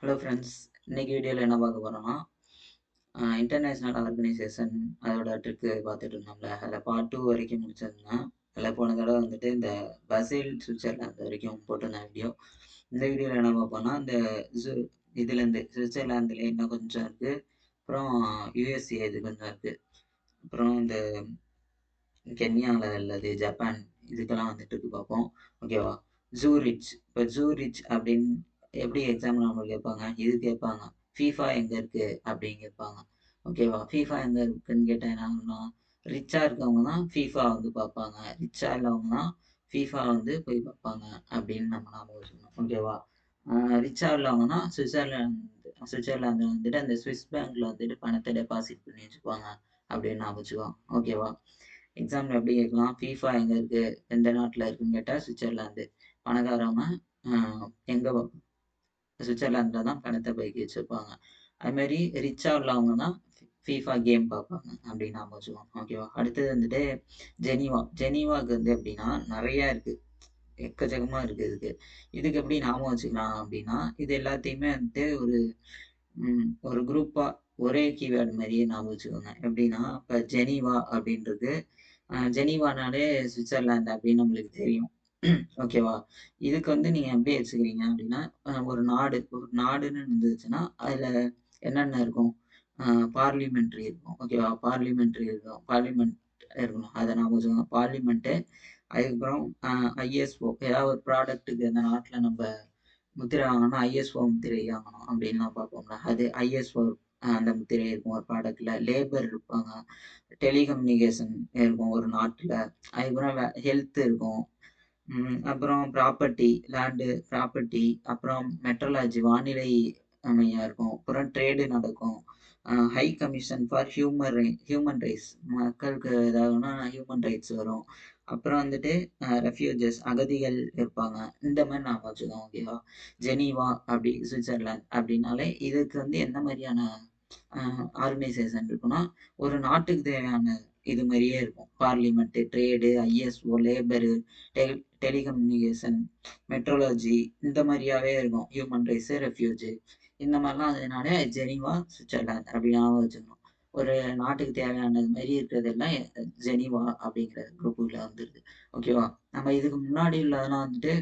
Hello friends. இன்னைக்கு வீடியோவில் என்ன பார்க்க போகிறோம்னா, இன்டர்நேஷ்னல் ஆர்கனைசேஷன் அதோட ட்ரிக்கு பார்த்துட்டு இருந்தோம்ல, அதில் பார்ட் 2 வரைக்கும் முடிச்சிருந்தேன். அதில் போன தடவை வந்துட்டு இந்த பசில் சுவிட்சர்லாந்து வரைக்கும் போட்டிருந்தேன் வீடியோ. இந்த வீடியோவில் என்ன பார்ப்போம்னா, இந்த ஜு இதுலேருந்து சுவிட்சர்லாந்துல இன்னும் கொஞ்சம் இருக்குது. அப்புறம் யூஎஸ்ஏ இது கொஞ்சம் இருக்குது. அப்புறம் இந்த கென்யாவில் உள்ளது, ஜப்பான் இதுக்கெல்லாம் வந்துட்டு இருக்கு பார்ப்போம். ஓகேவா? ஜூரிச். இப்போ ஜூரிச் அப்படின்னு எப்படி எக்ஸாம்பிள் நம்மளுக்கு கேட்பாங்க, இது கேட்பாங்க. ஃபீஃபா எங்கே இருக்கு அப்படின்னு கேட்பாங்க. ஓகேவா? ஃபீஃபா எங்கே இருக்குன்னு கேட்டால் என்ன ஆகும்னா, ரிச்சா இருக்கவங்க தான் ஃபீஃபா வந்து பார்ப்பாங்க, ரிச்சா இல்லவங்க தான் ஃபீஃபா வந்து போய் பார்ப்பாங்க அப்படின்னு நம்ம ஞாபகம் வச்சுக்கணும். ஓகேவா? ரிச்சா உள்ளவங்கன்னா சுவிட்சர்லாந்து வந்துட்டு அந்த ஸ்விஸ் பேங்க்ல வந்துட்டு பணத்தை டெபாசிட் பண்ணி வச்சுக்குவாங்க அப்படின்னு ஞாபகம் வச்சுக்கோங்க. ஓகேவா? எக்ஸாம்பிள் எப்படி கேட்கலாம், ஃபீஃபா எங்கே இருக்கு, எந்த நாட்டில் இருக்குன்னு கேட்டால் சுவிட்சர்லாந்து. பணக்காரவங்க எங்கே சுவிட்சர்லாந்தில் தான் பணத்தை பைக்கி வச்சுருப்பாங்க. அதுமாரி ரிச்சா உள்ளவங்க தான் ஃபீஃபா கேம் பார்ப்பாங்க அப்படின்னு நாம வச்சுக்கோம். ஓகேவா? அடுத்தது வந்துட்டு ஜெனீவா. ஜெனீவாவுக்கு வந்து எப்படின்னா நிறையா இருக்குது, எக்கச்சக்கமாக இருக்குது. இதுக்கு எப்படி ஞாபகம் வச்சுக்கலாம் அப்படின்னா, இது எல்லாத்தையுமே வந்துட்டு ஒரு குரூப்பாக ஒரே கீவேர்டு மாதிரியே ஞாபகம் வச்சுக்கோங்க. எப்படின்னா, இப்போ ஜெனீவா அப்படின்றது, ஜெனீவானாலே சுவிட்சர்லாந்து அப்படின்னு நம்மளுக்கு தெரியும். ஓகேவா? இதுக்கு வந்து நீங்க எப்படி வச்சுக்கிறீங்க அப்படின்னா, ஒரு நாடுன்னு இருந்துச்சுன்னா, அதுல என்னென்ன இருக்கும்? அ பார்லிமென்ட்ரி இருக்கும். ஓகேவா? பார்லிமென்ட்ரி இருக்கும். பார்லிமென்ட் இருக்கணும். அத ஞாபகம் வச்சுக்கோங்க. பார்லிமென்ட்டு, அதுக்கப்புறம் ஐஎஸ்ஓ. ஏதாவது ஒரு ப்ராடக்ட்டுக்கு அந்த நாட்டுல நம்ப முத்திரை வாங்கணும்னா, ஐஎஸ்ஓ முத்திரை வாங்கணும் அப்படின்லாம் பார்ப்போம்ல. அது ஐஎஸ்ஓ அந்த முத்திரை இருக்கும் ஒரு ப்ராடக்ட்ல. லேபர் இருப்பாங்க. டெலிகம்யூனிகேஷன் இருக்கும் ஒரு நாட்டுல. அதுக்கப்புறம் ஹெல்த் இருக்கும். அப்புறம் ப்ராப்பர்ட்டி, லேண்டு ப்ராப்பர்ட்டி, அப்புறம் மெட்ரலாஜி வானிலை அமையா இருக்கும். அப்புறம் ட்ரேடு நடக்கும். High commission for human rights, மக்களுக்கு ஏதாவதுனா ஹியூமன் ரைட்ஸ் வரும். அப்புறம் வந்துட்டு ரெஃப்யூஜஸ், அகதிகள் இருப்பாங்க. இந்த மாதிரி நான் வச்சுக்கோங்க. ஓகேவா? ஜெனீவா அப்படி சுவிட்சர்லாந்து அப்படின்னாலே இதுக்கு வந்து எந்த மாதிரியான ஆர்கனைசேஷன் இருக்குன்னா, ஒரு நாட்டுக்கு தேவையான இது மாதிரியே இருக்கும். Parliament, trade, ISO, labour, telecommunication, metrology இந்த மாதிரியாவே இருக்கும். ஹியூமன் ரைட்ஸ், ரெஃப்யூஜ் இந்த மாதிரிலாம் அதனால ஜெனீவா சுவிட்சர்லாந்து அப்படி ஞாபகம் வச்சுக்கணும். ஒரு நாட்டுக்கு தேவையானது மாதிரி இருக்கிறதெல்லாம் ஜெனீவா அப்படிங்கிற குரூப்புல வந்துருது. ஓகேவா? நம்ம இதுக்கு முன்னாடி உள்ளதெல்லாம் வந்துட்டு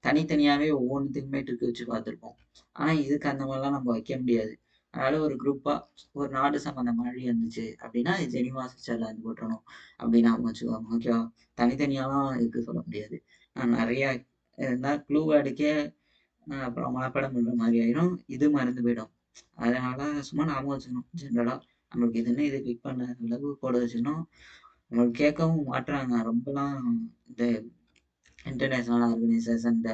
தனித்தனியாவே ஒவ்வொன்றுத்துக்குமே ட்ரிக் வச்சு பார்த்துருப்போம். ஆனா இதுக்கு அந்த மாதிரிலாம் நம்ம வைக்க முடியாது. அதனால ஒரு குரூப்பா ஒரு நாடு சம்மந்த மாதிரி இருந்துச்சு அப்படின்னா, அது ஜெனீவா சுவிட்சர்லாந்து போட்டுறணும் அப்படின்னு ஞாபகம் வச்சுக்கோங்க. ஓகேவா? தனித்தனியாலாம் இதுக்கு சொல்ல முடியாது. நிறையா இருந்தா க்ளூ வேர்டுக்கே அப்புறம் மனப்பாடம் பண்ற மாதிரி ஆயிரும். இது மறந்து போயிடும். அதனால சும்மா ஞாபகம் வச்சுக்கணும். ஜென்ரலா நம்மளுக்கு இதுன்னு இது கிளிக் பண்ண அளவு போட வச்சுக்கணும். நம்மளுக்கு கேட்கவும் மாட்றாங்க. ரொம்பலாம் இந்த இன்டர்நேஷனல் ஆர்கனைசேஷன் இந்த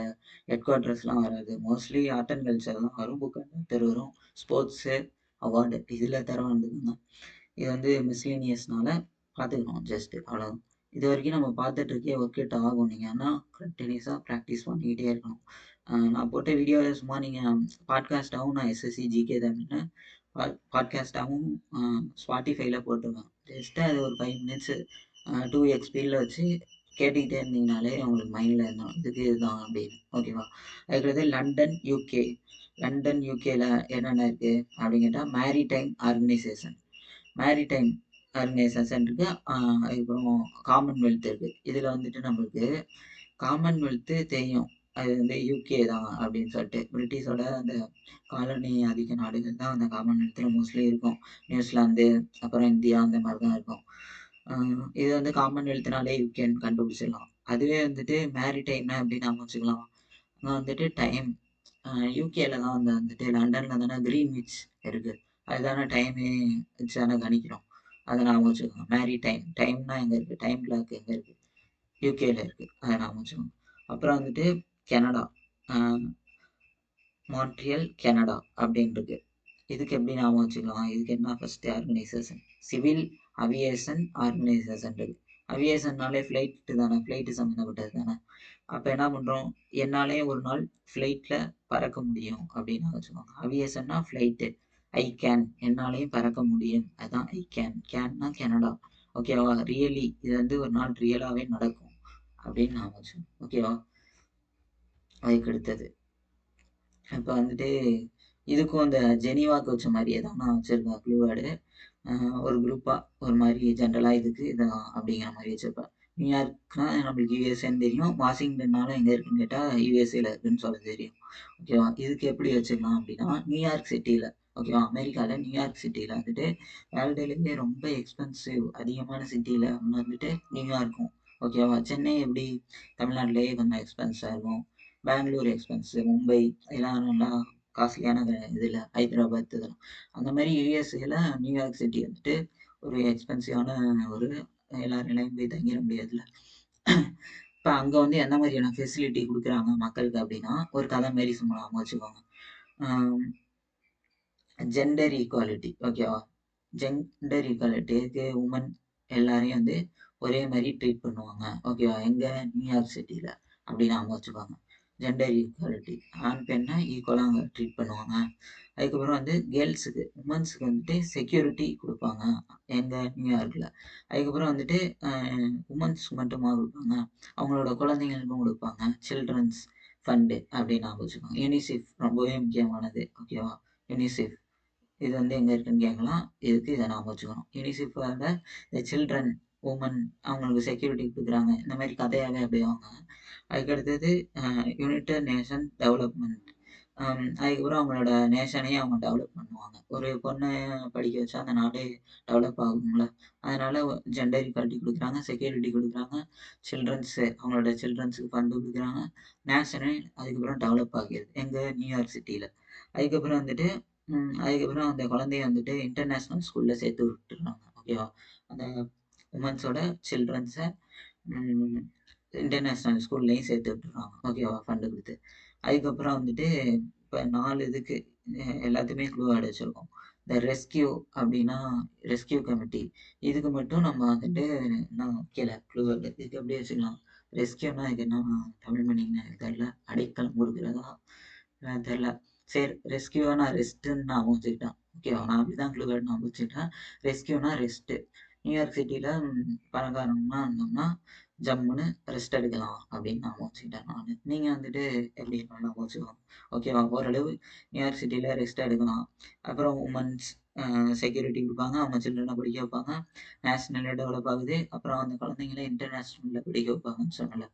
ஹெட் குவார்ட்டர்ஸ்லாம் வராது. மோஸ்ட்லி ஆர்ட் அண்ட் கல்ச்சர் தான் வரும். புக் அண்ட் பேப்பர் வரும். ஸ்போர்ட்ஸு, அவார்டு இதில் தர வேண்டியது தான். இது வந்து மிஸ்லேனியஸ்னால பார்த்துக்கணும் ஜஸ்ட் அவ்வளோதான். இது வரைக்கும் நம்ம பார்த்துட்டு இருக்கே ஒர்க் அவுட் ஆகும். நீங்கள் ஆனால் கண்டினியூஸாக ப்ராக்டிஸ் பண்ணிக்கிட்டே இருக்கணும். நான் போட்ட வீடியோவை சும்மா நீங்கள் பாட்காஸ்ட்டாகவும் நான் எஸ்எஸ்சி ஜிகே தமிழ்னு பாட்காஸ்ட்டாகவும் ஸ்பாட்டிஃபைல போட்டிருக்கேன். ஜஸ்ட்டு அது ஒரு 5 மினிட்ஸு 2x ஸ்பீடில் வச்சு கேட்டுக்கிட்டே இருந்தீங்கனாலே உங்களுக்கு மைண்டில் இருந்தோம் இதுக்கு இதுதான் அப்படின்னு. ஓகேவா? அதுக்கடுத்து லண்டன் யூகே. லண்டன் யூகேல என்னென்ன இருக்குது அப்படின்னு கேட்டால், மேரிடைம் ஆர்கனைசேஷன். மேரிடைம் ஆர்கனைசேஷன் இருக்கு. அதுக்கப்புறம் காமன்வெல்த் இருக்கு. இதில் வந்துட்டு நம்மளுக்கு காமன்வெல்த்து தெரியும். அது வந்து யூகே தான் அப்படின்னு சொல்லிட்டு. பிரிட்டிஷோட அந்த காலனி ஆதிக்க நாடுகள் தான் அந்த காமன்வெல்த்தில் மோஸ்ட்லி இருக்கும். நியூசிலாந்து, அப்புறம் இந்தியா அந்த மாதிரி தான் இருக்கும். இது வந்து காமன்வெல்த்னாலே யூகேன்னு கண்டுபிடிச்சிடலாம். அதுவே வந்துட்டு மேரிடைம்னா எப்படி நாம வச்சுக்கலாம். அங்கே வந்துட்டு டைம் யூகேல தான் வந்துட்டு லண்டன்ல தானே கிரீன்விச் இருக்கு. அதுதானே டைமே வச்சு தானே கணிக்கிறோம். அதை நாம வச்சுக்கோங்க. மேரிடைம், டைம்னா எங்கே இருக்குது, டைம் கிளாக் எங்கே இருக்குது, யூகேல இருக்குது. அதை நாம வச்சுக்கோங்க. அப்புறம் வந்துட்டு கனடா, மான்ட்ரியல் கனடா அப்படின்றது. இதுக்கு எப்படி ஞாபகம் வச்சுக்கலாம், இதுக்கு என்ன first organisation, civil aviation organisation இருக்கு. அவியேஷன்னாலே ஃப்ளைட்டு தானே, ஃப்ளைட்டு சம்மந்தப்பட்டது தானே. அப்போ என்ன பண்ணுறோம், என்னாலே ஒரு நாள் ஃப்ளைட்டில் பறக்க முடியும் அப்படின்னு வச்சுக்கோங்க. அவியேஷன்னா ஃப்ளைட்டு. ஐ கேன், என்னாலையும் பறக்க முடியும், அதுதான் ஐ கேன். கேன்னா கனடா. ஓகேவா? ரியலி, இது வந்து ஒரு நாள் ரியலாகவே நடக்கும் அப்படின்னு நான் வச்சுக்கோங்க. ஓகேவா? அதுக்கு அடுத்தது இப்போ வந்துட்டு இதுக்கும் இந்த ஜெனீவாக்கு வச்ச மாதிரியே தான் நான் வச்சிருக்கேன் க்ளூ வேர்டு. ஒரு குரூப்பா ஒரு மாதிரி ஜென்ரலா இதுக்கு இதான் அப்படிங்கிற மாதிரி வச்சிருப்பேன். நியூயார்க்னா நம்மளுக்கு யுஎஸ்ஏன்னு தெரியும். வாஷிங்டன்னாலும் எங்க இருக்குன்னு கேட்டா யுஎஸ்ஏல இருக்குன்னு சொல்ல தெரியும். ஓகேவா? இதுக்கு எப்படி வச்சுக்கலாம் அப்படின்னா, நியூயார்க் சிட்டில ஓகேவா? அமெரிக்கால நியூயார்க் சிட்டில வந்துட்டு வேர்ல்டுலேயே ரொம்ப எக்ஸ்பென்சிவ் அதிகமான சிட்டில ஒண்ணு வந்துட்டு நியூயார்க்கும். ஓகேவா? சென்னை எப்படி தமிழ்நாட்டிலேயே கொஞ்சம் எக்ஸ்பென்சிவா இருக்கும். பெங்களூர் எக்ஸ்பென்சிவ், மும்பை இதெல்லாம் நல்லா காஸ்ட்லியான இதில் ஹைதராபாத் இதெல்லாம். அந்த மாதிரி யூஎஸ்ஏல நியூயார்க் சிட்டி வந்துட்டு ஒரு எக்ஸ்பென்சிவான ஒரு எல்லாரும் போய் தங்கிட முடியாதுல்ல. இப்போ அங்கே வந்து எந்த மாதிரியான ஃபெசிலிட்டி கொடுக்குறாங்க மக்களுக்கு அப்படின்னா, ஒரு கதை மாரி சும்மா வச்சுக்கோங்க. ஜெண்டர் ஈக்குவாலிட்டி ஓகேவா? ஜெண்டர் ஈக்குவாலிட்டிக்கு உமன் எல்லாரையும் வந்து ஒரே மாதிரி ட்ரீட் பண்ணுவாங்க. ஓகேவா? எங்க நியூயார்க் சிட்டியில் அப்படி நாம வச்சுக்கோங்க. ஜெண்டர் ஈக்குவாலிட்டி ஆண் பெண்ணை ஈக்குவலாக அங்கே ட்ரீட் பண்ணுவாங்க. அதுக்கப்புறம் வந்து கேர்ள்ஸுக்கு உமன்ஸுக்கு வந்துட்டு செக்யூரிட்டி கொடுப்பாங்க எங்க நியூயார்க்கில். அதுக்கப்புறம் வந்துட்டு உமன்ஸ்க்கு மட்டுமா கொடுப்பாங்க, அவங்களோட குழந்தைங்களுக்கும் கொடுப்பாங்க. சில்ட்ரன்ஸ் ஃபண்டு அப்படின்னு நாம வச்சுக்கோங்க. யூனிசெஃப் ரொம்பவே முக்கியமானது. ஓகேவா? யூனிசெஃப் இது வந்து எங்கே இருக்குன்னு கேட்கலாம். இதுக்கு இதை நாம வச்சுக்கணும். யூனிசெஃபோட இந்த சில்ட்ரன் உமன் அவங்களுக்கு செக்யூரிட்டி கொடுக்குறாங்க. இந்த மாதிரி கதையாகவே அப்படியே வாங்க. அதுக்கடுத்தது யுனைடெட் நேஷன் டெவலப்மெண்ட். அதுக்கப்புறம் அவங்களோட நேஷனையே அவங்க டெவலப் பண்ணுவாங்க. ஒரு பொண்ணை படிக்க வச்சா அந்த நாடே டெவலப் ஆகுங்கள. அதனால ஜெண்டர் ஈக்வாலிட்டி கொடுக்குறாங்க, செக்யூரிட்டி கொடுக்குறாங்க, அவங்களோட சில்ட்ரன்ஸுக்கு ஃபண்டு கொடுக்குறாங்க. நேஷனே அதுக்கப்புறம் டெவலப் ஆகிடுது எங்கள் நியூயார்க் சிட்டியில். அதுக்கப்புறம் வந்துட்டு அதுக்கப்புறம் அந்த குழந்தைய வந்துட்டு இன்டர்நேஷ்னல் ஸ்கூலில் சேர்த்து விட்டுறாங்க. ஓகேவா? அந்த உமன்ஸோட சில்ட்ரன்ஸை இன்டர்நேஷ்னல் ஸ்கூல்லையும் சேர்த்து விட்டுறாங்க. ஓகேவா? ஃபண்டு கொடுத்து. அதுக்கப்புறம் வந்துட்டு இப்போ 4 இதுக்கு எல்லாத்துக்குமே க்ளூ வேர்டு வச்சுருக்கோம். இந்த ரெஸ்கியூ அப்படின்னா ரெஸ்கியூ கமிட்டி. இதுக்கு மட்டும் நம்ம வந்துட்டு நான் வைக்கல க்ளூ வேர்டு. இதுக்கு அப்படியே வச்சுக்கலாம். ரெஸ்கியூனா இதுக்கு என்ன தமிழ் மீனிங்னு எனக்கு தெரியல. அடைக்கலம் கொடுக்குறதா தெரில. சரி, ரெஸ்கியூவா நான் ரெஸ்ட்டுன்னு நான் வச்சுக்கிட்டேன். ஓகேவா? நான் அப்படிதான் க்ளூ வேர்டு நான் வச்சுக்கிட்டேன். ரெஸ்கியூனா ரெஸ்ட்டு. நியூயார்க் சிட்டியில் பணக்காரங்கமா இருந்தோம்னா ஜம்முன்னு ரெஸ்ட் எடுக்கலாம் அப்படின்னு நான் வச்சுக்கிட்டேன் நான். நீங்கள் வந்துட்டு எப்படி நான் வச்சுக்கலாம். ஓகேவா? ஓரளவு நியூயார்க் சிட்டியில் ரெஸ்ட் எடுக்கலாம். அப்புறம் உமன்ஸ் செக்யூரிட்டி கொடுப்பாங்க, அவங்க சில்ட்ரனை படிக்க வைப்பாங்க, நேஷ்னலில் டெவலப் ஆகுது. அப்புறம் அந்த குழந்தைங்கள இன்டர்நேஷ்னலில் படிக்க வைப்பாங்கன்னு சொன்னல,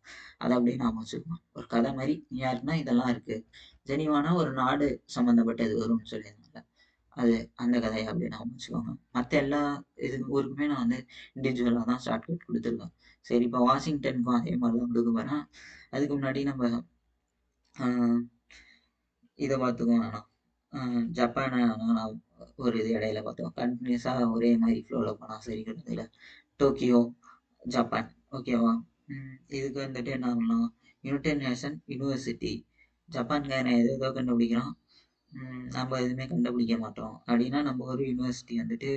அதை அப்படியே நாம் வச்சுக்கலாம். ஒரு கதை மாதிரி நியூயார்க்னா இதெல்லாம் இருக்குது. ஜெனிவானா ஒரு நாடு சம்மந்தப்பட்டது வரும்னு சொல்லியிருந்தாங்க. அது அந்த கதையை அப்படியே நான் வச்சுக்கோங்க. மற்ற எல்லா ஊருக்குமே நான் வந்து இண்டிவிஜுவலாக தான் ஷார்ட்கட் கொடுத்துருக்கேன். சரி, இப்போ வாஷிங்டனுக்கும் அதே மாதிரி தான் கொடுக்க போகிறேன். அதுக்கு முன்னாடி நம்ம இதை பார்த்துக்குவோம். வேணாம், ஜப்பானை நான் ஒரு இது இடையில பார்த்தோம். கண்டினியூஸாக ஒரே மாதிரி ஃப்ளோவில் போனால் சரி கிடையாது. Tokyo Japan. ஓகேவா? இதுக்கு வந்துட்டு என்ன பண்ணலாம், யுனைடெட் நேஷன் யூனிவர்சிட்டி. ஜப்பான்காரன் ஏதோ கண்டுபிடிக்கிறான், நம்ம எதுவுமே கண்டுபிடிக்க மாட்டோம் அப்படின்னா நம்ம ஒரு யூனிவர்சிட்டி வந்துட்டு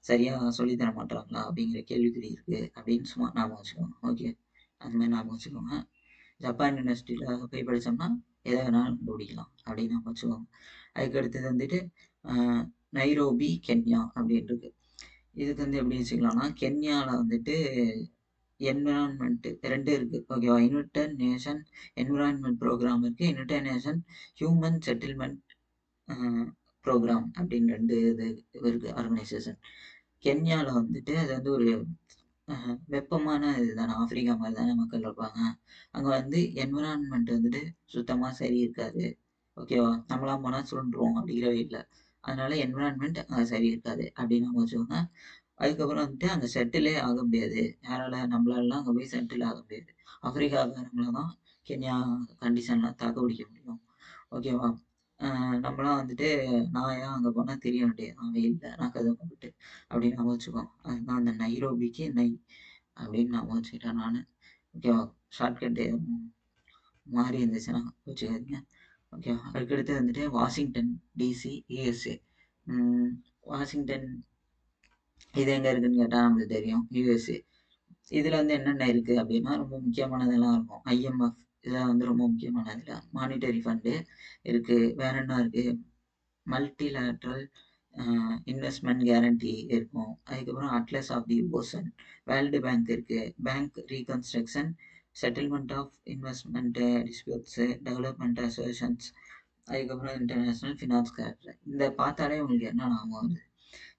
சரியாக சொல்லித்தர மாட்டாங்களா அப்படிங்கிற கேள்விக்குறி இருக்குது அப்படின்னு சும்மா ஞாபகம் வச்சுக்கோங்க. ஓகே, அந்த மாதிரி ஞாபகம் வச்சுக்கோங்க. ஜப்பான் யூனிவர்சிட்டியில் போய் படித்தோம்னா எதை வேணாலும் கண்டுபிடிக்கலாம் அப்படின்னு ஞாபகம் வச்சுக்கோங்க. அதுக்கு அடுத்தது வந்துட்டு நைரோபி கென்யா அப்படின்றது. இதுக்கு வந்து எப்படி வச்சுக்கலாம்னா, கென்யாவில் வந்துட்டு என்விரான்மெண்ட் 2 இருக்கு. ஓகேவா? யுனைடெட் நேஷன் என்விரான்மெண்ட் ப்ரோக்ராம் இருக்கு, united nation human settlement programme அப்படின்னு 2 இது இருக்கு ஆர்கனைசேஷன். கென்யாவில் வந்துட்டு அது வந்து ஒரு வெப்பமான இதுதானே, ஆப்பிரிக்கா மாதிரி தானே மக்கள் இருப்பாங்க. அங்கே வந்து என்விரான்மெண்ட் வந்துட்டு சுத்தமாக சரி இருக்காது. ஓகேவா? நம்மளாம் போனால் சுருண்டுருவோம் அப்படிங்கிற இல்லை. அதனால என்விரான்மெண்ட் அங்கே சரி இருக்காது அப்படின்னு நம்ம வச்சுக்கோங்க. அதுக்கப்புறம் வந்துட்டு அங்கே செட்டிலே ஆக முடியாது. யாரால நம்மளாலாம் அங்கே போய் செட்டில் ஆக முடியாது. ஆப்பிரிக்காக்காரங்கள தான் கென்யா கண்டிஷன்லாம் தாக்கு பிடிக்க முடியும். ஓகேவா? நம்மளாம் வந்துட்டு நான் ஏன் அங்கே போனால் தெரிய வேண்டியதுதான் வெயிலில் நான் கதை போட்டு அப்படின்னு நம்ம வச்சுக்கோம். அதுதான் அந்த நைரோபிக்கு நை அப்படின்னு நான் வச்சுக்கிட்டேன் நான். ஓகேவா? ஷார்ட்கட் எதுவும் மாறி இருந்துச்சுன்னா வச்சுக்காதீங்க. ஓகேவா? அதுக்கடுத்து வந்துட்டு வாஷிங்டன் டிசி யூஎஸ்ஏ. வாஷிங்டன் இது எங்கே இருக்குன்னு கேட்டால் நம்மளுக்கு தெரியும், யூஎஸ்ஏ. இதில் வந்து என்னென்ன இருக்குது அப்படின்னா ரொம்ப முக்கியமானதெல்லாம் இருக்கும். ஐஎம்எஃப் இதெல்லாம் வந்து ரொம்ப முக்கியமானதில்ல. மானிட்டரி ஃபண்டு இருக்குது. வேற என்ன இருக்குது, மல்டிலேட்ரல் இன்வெஸ்ட்மெண்ட் கேரண்டி இருக்கும். அதுக்கப்புறம் atlas of the ocean, world bank இருக்குது, bank reconstruction, settlement of investment disputes, development associations, அதுக்கப்புறம் இன்டர்நேஷனல் ஃபினான்ஸ் கேபிட்டல். இந்த பார்த்தாலே உங்களுக்கு என்ன ஞாபகம் வருது?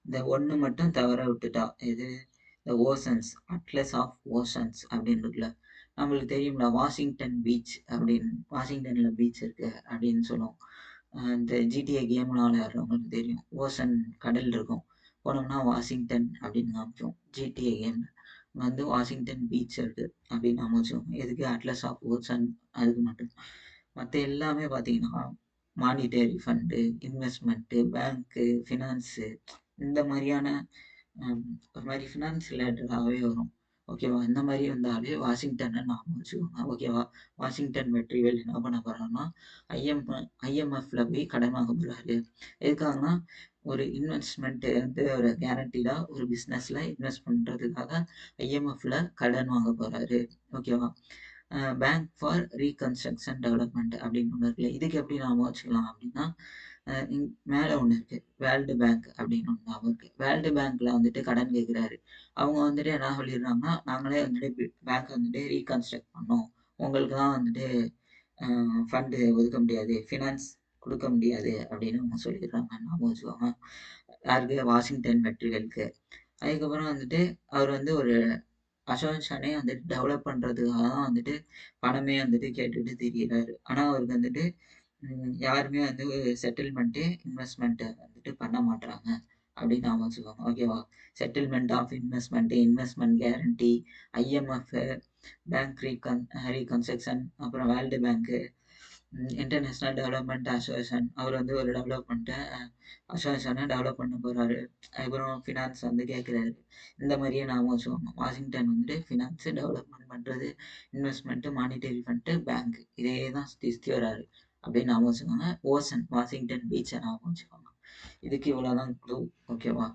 இந்த ஒண்ணு மட்டும் தவற விட்டுட்டா, எது? இந்த ஓஷன்ஸ், அட்லஸ் ஆஃப் ஓஷன்ஸ் அப்படின்னு இருக்குல்ல. நம்மளுக்கு தெரியும்ல, வாஷிங்டன் பீச் அப்படின்னு, வாஷிங்டன்ல பீச் இருக்கு அப்படின்னு சொல்லுவோம். இந்த ஜிடிஏ கேம்லாம் விளையாடுறவங்களுக்கு தெரியும். ஓஷன் கடல் இருக்கும். போனோம்னா வாஷிங்டன் அப்படின்னு காமிக்கும். ஜிடிஏ கேம்ல. அங்க வந்து வாஷிங்டன் பீச் இருக்கு அப்படின்னு நாம வச்சுக்கோங்க. எதுக்கு? அட்லஸ் ஆஃப் ஓஷன் அதுக்கு மட்டும். மத்த எல்லாமே பார்த்தீங்கன்னா, மானிட்டரி ஃபண்டு, இன்வெஸ்ட்மெண்ட்டு, பேங்க்கு, ஃபினான்ஸு இந்த மாரியான ஒரு மாரி ஃபினான்ஸ் ரிலேட்டடாவே வரும். ஓகேவா? இந்த மாரி வந்தாலே வாஷிங்டன்னு ஞாபகம் வச்சுக்கோங்க. ஓகேவா? வாஷிங்டன் வெற்றிவேல் என்ன பண்ண போறாருன்னா, ஐஎம் ஐஎம்எஃப்ல போய் கடன் வாங்க போறாரு. எதுக்காகன்னா, ஒரு இன்வெஸ்ட்மெண்ட் வந்து ஒரு கேரண்டீடா ஒரு பிசினஸ்ல இன்வெஸ்ட் பண்றதுக்காக ஐஎம்எஃப்ல கடன் வாங்க போறாரு. ஓகேவா? பேங்க் ஃபார் ரீகன்ஸ்ட்ரக்ஷன் டெவலப்மெண்ட் அப்படின்னு ஒண்ணு இருக்குல்ல. இதுக்கு எப்படி ஞாபகம் வச்சுக்கலாம் அப்படின்னா, மேல ஒண்ணு இருக்கு. வேர்ல்டு பேங்க் அப்படின்னு ஒண்ணு ஞாபகம் இருக்கு. வேர்ல்டு பேங்க்ல வந்துட்டு கடன் கேட்கிறாரு. அவங்க வந்துட்டு என்ன சொல்லிடுறாங்கன்னா, நாங்களே வந்துட்டு பேங்க் வந்துட்டு ரீகன்ஸ்ட்ரக்ட் பண்ணோம். உங்களுக்கு தான் வந்துட்டு ஃபண்டு ஒதுக்க முடியாது. ஃபினான்ஸ் குடுக்க முடியாது அப்படின்னு அவங்க சொல்லிடுறாங்க. ஞாபகம் வச்சுக்கோங்க. யாருக்கு? வாஷிங்டன் வெற்றிவேலுக்கு. அதுக்கப்புறம் வந்துட்டு அவர் வந்து ஒரு அசோசியேஷனே வந்துட்டு டெவலப் பண்றதுக்காக தான் வந்துட்டு பணமே வந்துட்டு கேட்டுட்டு திரியிறாரு. ஆனா அவருக்கு வந்துட்டு யாருமே வந்து செட்டில்மெண்ட்டு, இன்வெஸ்ட்மெண்ட்டு வந்துட்டு பண்ண மாட்றாங்க. அப்படின்னு ஞாபகம் வச்சுக்கோங்க. ஓகேவா? Settlement of investment, investment guarantee, IMF, bank reconstruction, அப்புறம் world bank, international development association. அவர் வந்து ஒரு டெவலப்மெண்ட்ட அசோசியேஷன டெவலப் பண்ண போறாரு. அதுக்கப்புறம் ஃபினான்ஸ் வந்து கேட்குறாரு. இந்த மாரியே ஞாபகம் வச்சுக்கோங்க. வாஷிங்டன் வந்துட்டு ஃபினான்ஸ் டெவலப்மெண்ட் பண்றது, இன்வெஸ்ட்மெண்ட், மானிட்டரி ஃபண்ட், பேங்க் இதே தான் சுத்தி சுத்தி வராரு. அப்படின்னு ஞாபகம் வச்சுக்கோங்க. ஓசன், வாஷிங்டன் பீச்ச ஞாபகம் வச்சுக்கோங்க. இதுக்கு இவ்வளோதான் க்ளூ. ஓகேவா?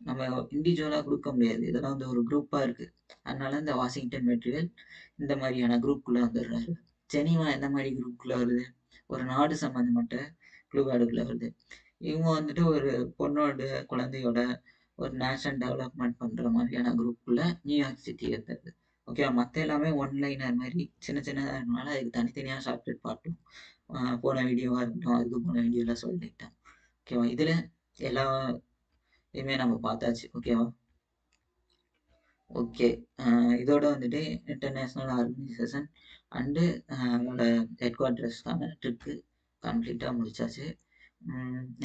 நம்ம இண்டிவிஜுவலா குடுக்க முடியாது. இதெல்லாம் வந்து ஒரு குரூப்பா இருக்கு. அதனால இந்த வாஷிங்டன் மெட்டீரியல் இந்த மாரியான குரூப்குள்ள வந்துடுறாரு. ஜெனீவா எந்த மாரி குரூப்குள்ள வருது? ஒரு நாடு சம்மந்தப்பட்ட க்ளூ வேர்டுக்குள்ள வருது. இவங்க வந்துட்டு ஒரு பொண்ணோட, குழந்தையோட ஒரு நேஷன் டெவலப்மெண்ட் பண்ற மாரியான குரூப்குள்ள நியூயார்க் சிட்டி இருந்தது. ஓகேவா? மத்த எல்லாமே ஒன் லைனர் மாரி சின்ன சின்னதா இருக்கனால அதுக்கு தனித்தனியா ஷார்ட்கட் பாட்டும் போன வீடியோவா இருக்கட்டும், அதுக்கு போன வீடியோல சொல்லிட்டேன். ஓகேவா? இதுல எல்லா இதையுமே நம்ம பார்த்தாச்சு. ஓகேவா? ஓகே. இதோட வந்துட்டு இன்டர்நேஷனல் ஆர்கனைசேஷன் அண்டு அதோட ஹெட் குவார்ட்டர்ஸ்க்கான ட்ரிப்பு கம்ப்ளீட்டா முடிச்சாச்சு.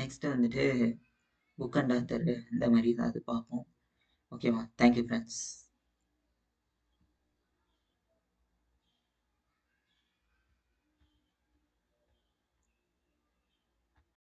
நெக்ஸ்ட் வந்துட்டு புக் அண்ட் ஆத்தர் இந்த மாரி ஏதாவது பார்ப்போம். ஓகேவா? Thank you friends.